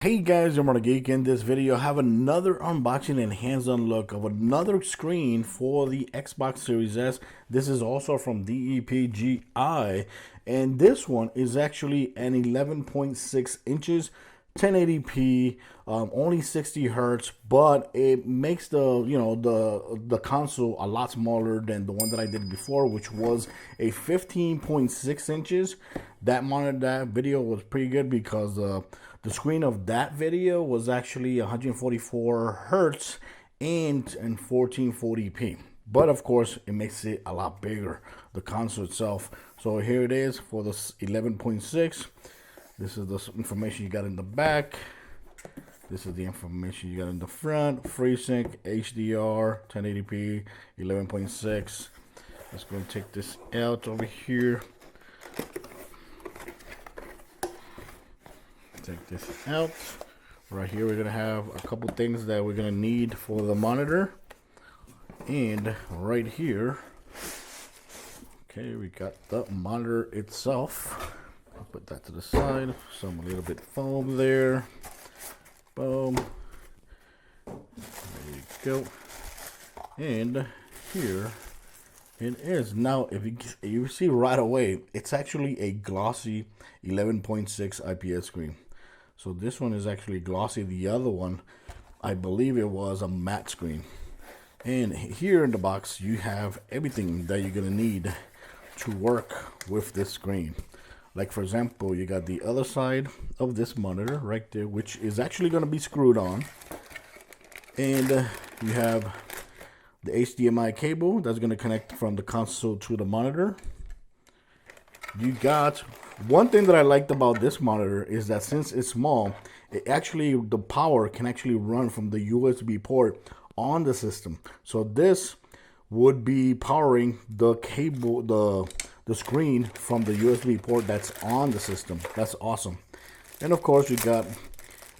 Hey guys, I'm Gonna Geek. In this video, I have another unboxing and hands-on look of another screen for the Xbox Series S. This is also from DEPGI, and this one is actually an 11.6 inches, 1080p, only 60 hertz, but it makes the console a lot smaller than the one that I did before, which was a 15.6 inches. That video was pretty good because the screen of that video was actually 144 hertz and 1440p. But of course, it makes it a lot bigger, the console itself. So here it is for the 11.6. This is the information you got in the back. This is the information you got in the front. FreeSync, HDR, 1080p, 11.6. Let's go and take this out over here. Take this out. Right here we're gonna have a couple things that we're gonna need for the monitor, and right here, okay, we got the monitor itself. I'll put that to the side. Some a little bit foam there. Boom. There you go. And here it is. Now, if you see right away, it's actually a glossy 11.6 IPS screen. So this one is actually glossy. The other one, I believe it was a matte screen. And here in the box, you have everything that you're gonna need to work with this screen. Like for example, you got the other side of this monitor right there, which is actually gonna be screwed on. And you have the HDMI cable that's gonna connect from the console to the monitor. You got one thing that I liked about this monitor is that since it's small, the power can actually run from the USB port on the system. So this would be powering the cable, the screen from the USB port that's on the system. That's awesome. And of course, you got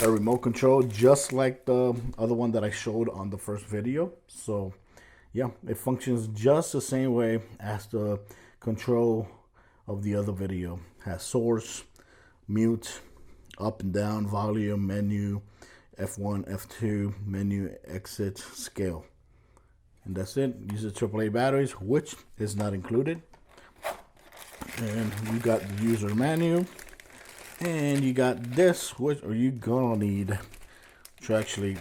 a remote control just like the other one that I showed on the first video. So yeah, it functions just the same way as the control of the other video. Has source, mute, up and down, volume, menu, F1, F2, menu, exit, scale. And that's it. Uses AAA batteries, which is not included. And you got the user manual. And you got this, which are you gonna need to actually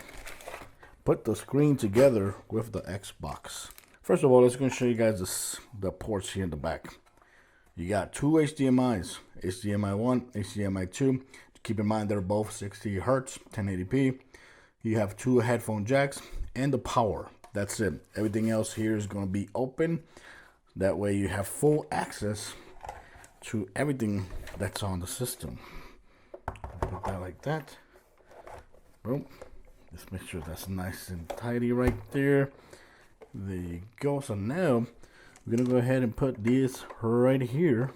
put the screen together with the Xbox. First of all, let's go show you guys the ports here in the back. You got two HDMIs, HDMI 1, HDMI 2. Keep in mind they're both 60 hertz, 1080p. You have two headphone jacks and the power. That's it. Everything else here is going to be open. That way you have full access to everything that's on the system. Put that like that. Boom. Just make sure that's nice and tidy right there. There you go. So now we're gonna go ahead and put this right here.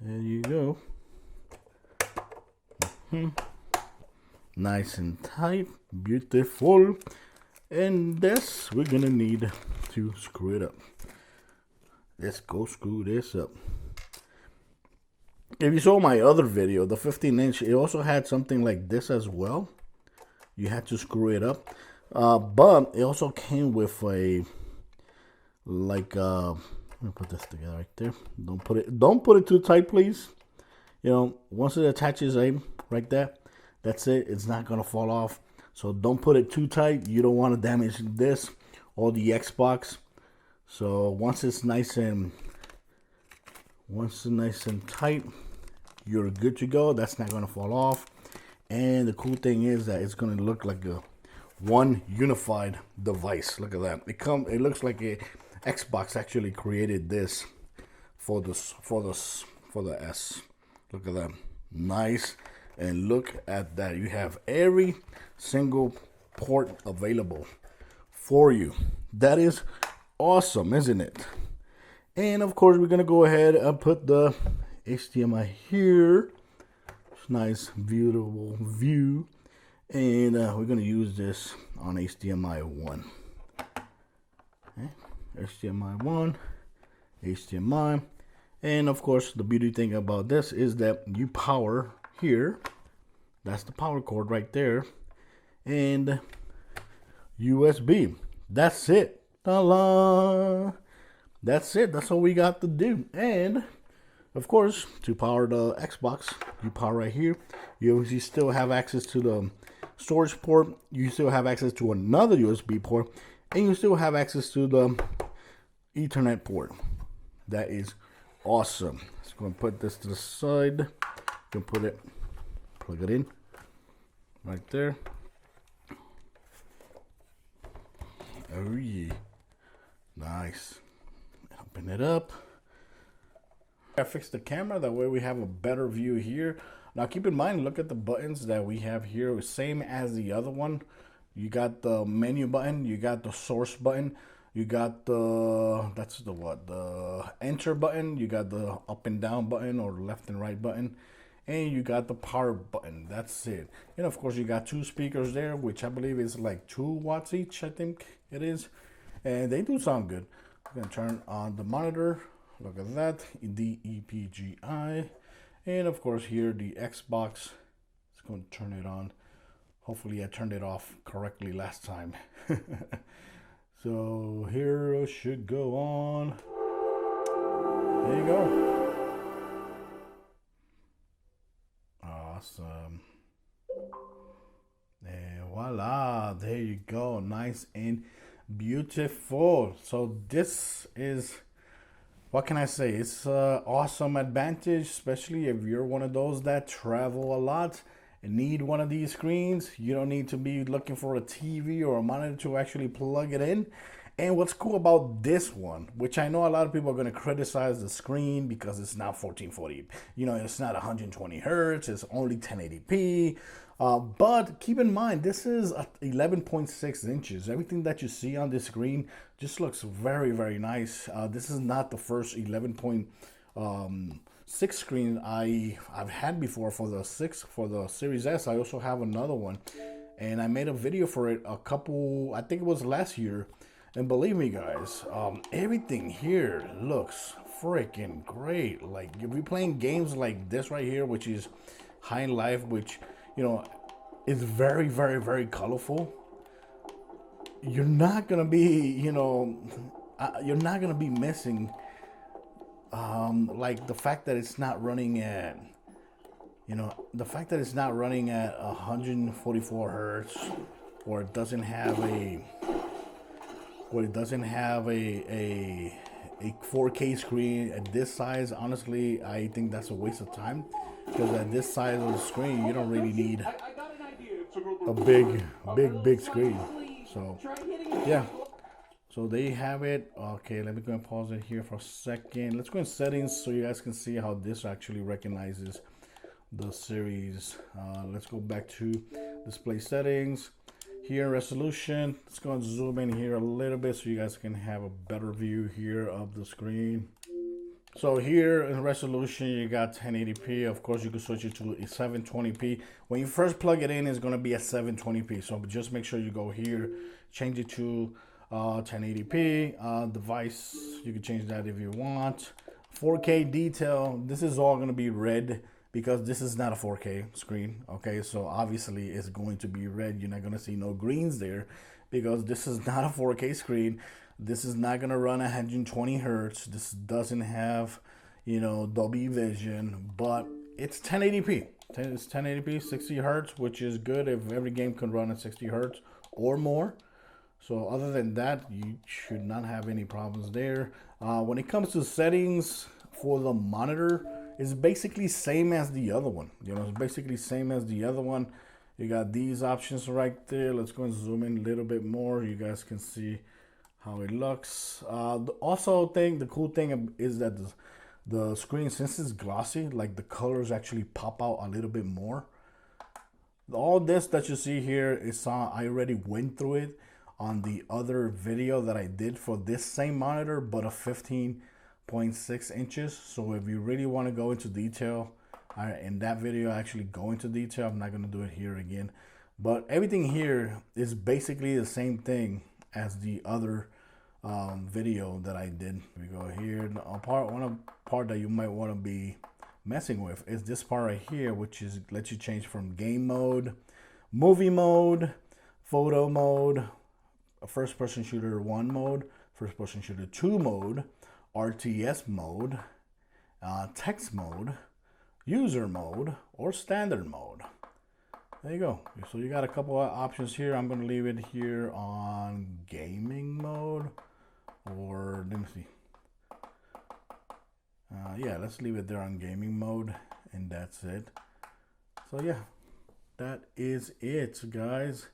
There you go. Nice and tight, beautiful. And this we're gonna need to screw it up. Let's go screw this up. If you saw my other video, the 15-inch, it also had something like this as well. You had to screw it up, but it also came with a let me put this together right there. Don't put it too tight, please. You know, once it attaches right there, that's it. It's not gonna fall off. So don't put it too tight. You don't want to damage this or the Xbox. So once it's nice and tight, you're good to go. That's not gonna fall off. And the cool thing is that it's gonna look like a one unified device. Look at that. It looks like a Xbox actually created this for the S. Look at that. Nice. And look at that. You have every single port available for you. That is awesome, isn't it? And of course, we're going to go ahead and put the HDMI here. It's nice, beautiful view. And we're going to use this on HDMI 1. Okay. HDMI 1, HDMI, and of course the beauty thing about this is that you power here That's the power cord right there. And USB. That's it. Ta-la! That's it. That's all we got to do. And of course, to power the Xbox, you power right here. You still have access to the storage port. You still have access to another USB port, and you still have access to the Ethernet port. That is awesome. Just going to put this to the side. You can plug it in right there. Oh yeah, nice. Open it up. I fixed the camera, that way we have a better view here. Now keep in mind, look at the buttons that we have here, same as the other one. You got the menu button, you got the source button, you got the, that's the what, the enter button, you got the up and down button or left and right button, and you got the power button. That's it. And of course you got two speakers there, which I believe is like 2 watts each, I think it is, and they do sound good. I'm gonna turn on the monitor. Look at that, DEPGI, and of course here the Xbox. It's going to turn it on. Hopefully I turned it off correctly last time. So here it should go on. There you go. Awesome. And voila, there you go. Nice and beautiful. So this is, what can I say? It's an awesome advantage, especially if you're one of those that travel a lot and need one of these screens. You don't need to be looking for a TV or a monitor to actually plug it in. And what's cool about this one, which I know a lot of people are going to criticize the screen because it's not 1440. You know, it's not 120 hertz. It's only 1080p. But keep in mind, this is 11.6 inches. Everything that you see on this screen just looks very, very nice. This is not the first 11.6 screen I've had before for the Series S. I also have another one, and I made a video for it I think it was last year. And believe me, guys, everything here looks freaking great. Like, if you're playing games like this right here, which is High Life, which, you know, is very, very, very colorful, you're not gonna be, you know, you're not gonna be missing like the fact that it's not running at, you know, the fact that it's not running at 144 hertz, or it doesn't have a 4K screen at this size. Honestly, I think that's a waste of time, because at this size of the screen, you don't really need a big screen. So yeah, so there you have it. Okay, let me go and pause it here for a second. Let's go in settings so you guys can see how this actually recognizes the series. Let's go back to display settings. Here, resolution. Let's go and zoom in here a little bit so you guys can have a better view here of the screen. So here in resolution, you got 1080p. Of course, you can switch it to a 720p. When you first plug it in, it's going to be a 720p. So just make sure you go here, change it to 1080p. Device, you can change that if you want. 4K detail. This is all going to be red, because this is not a 4K screen. Okay, so obviously it's going to be red. You're not going to see no greens there, because this is not a 4K screen. This is not going to run 120 hertz. This doesn't have, you know, Dolby Vision, but it's 1080p. It's 1080p, 60 hertz, which is good if every game can run at 60 hertz or more. So other than that, you should not have any problems there. When it comes to settings for the monitor, it's basically same as the other one. You know, it's basically same as the other one. You got these options right there. Let's go and zoom in a little bit more. You guys can see how it looks. The cool thing is that the screen, since it's glossy, like the colors actually pop out a little bit more. All this that you see here is I already went through it on the other video that I did for this same monitor, but a 15.6 inches. So if you really want to go into detail, in that video I actually go into detail. I'm not going to do it here again, but everything here is basically the same thing as the other video that I did. We go here. One part that you might want to be messing with is this part right here, which is lets you change from game mode, movie mode, photo mode, first person shooter 1 mode, first person shooter 2 mode, RTS mode, text mode, user mode, or standard mode. There you go. So you got a couple of options here. I'm going to leave it here on gaming mode, or let me see. Yeah, let's leave it there on gaming mode, and that's it. So yeah, that is it, guys.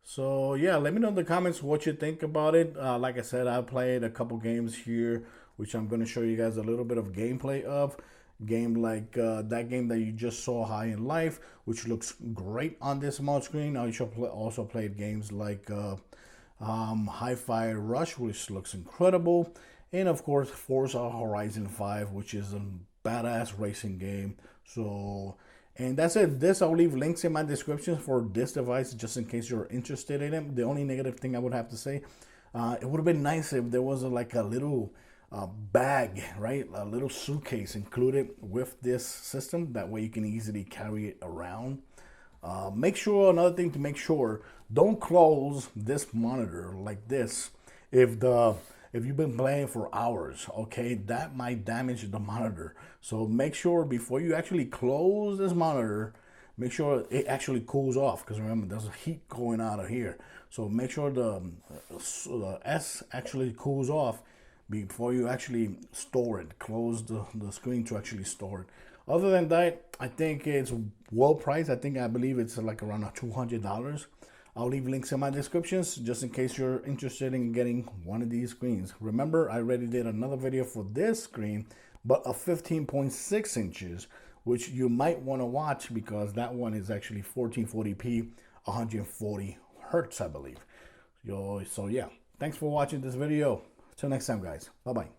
So yeah, let me know in the comments what you think about it. Like I said, I played a couple games here, which I'm going to show you guys a little bit of gameplay of. Game like that game that you just saw, High in Life, which looks great on this small screen. I also played games like Hi-Fi Rush, which looks incredible, and of course Forza Horizon 5, which is a badass racing game. So, and that's it. I'll leave links in my description for this device just in case you're interested in it. The only negative thing I would have to say, it would have been nice if there was like a little bag, right? A little suitcase included with this system. That way you can easily carry it around. Make sure, another thing to make sure, don't close this monitor like this if you've been playing for hours, okay? That might damage the monitor. So make sure before you actually close this monitor, make sure it actually cools off, because remember, there's heat going out of here. So make sure the S actually cools off before you actually store it. Close the screen to actually store it. Other than that, I think it's well priced. I believe it's like around $200. I'll leave links in my descriptions just in case you're interested in getting one of these screens. Remember, I already did another video for this screen, but a 15.6 inches, which you might want to watch because that one is actually 1440p, 140 hertz, I believe. So yeah, thanks for watching this video. Till next time, guys. Bye-bye.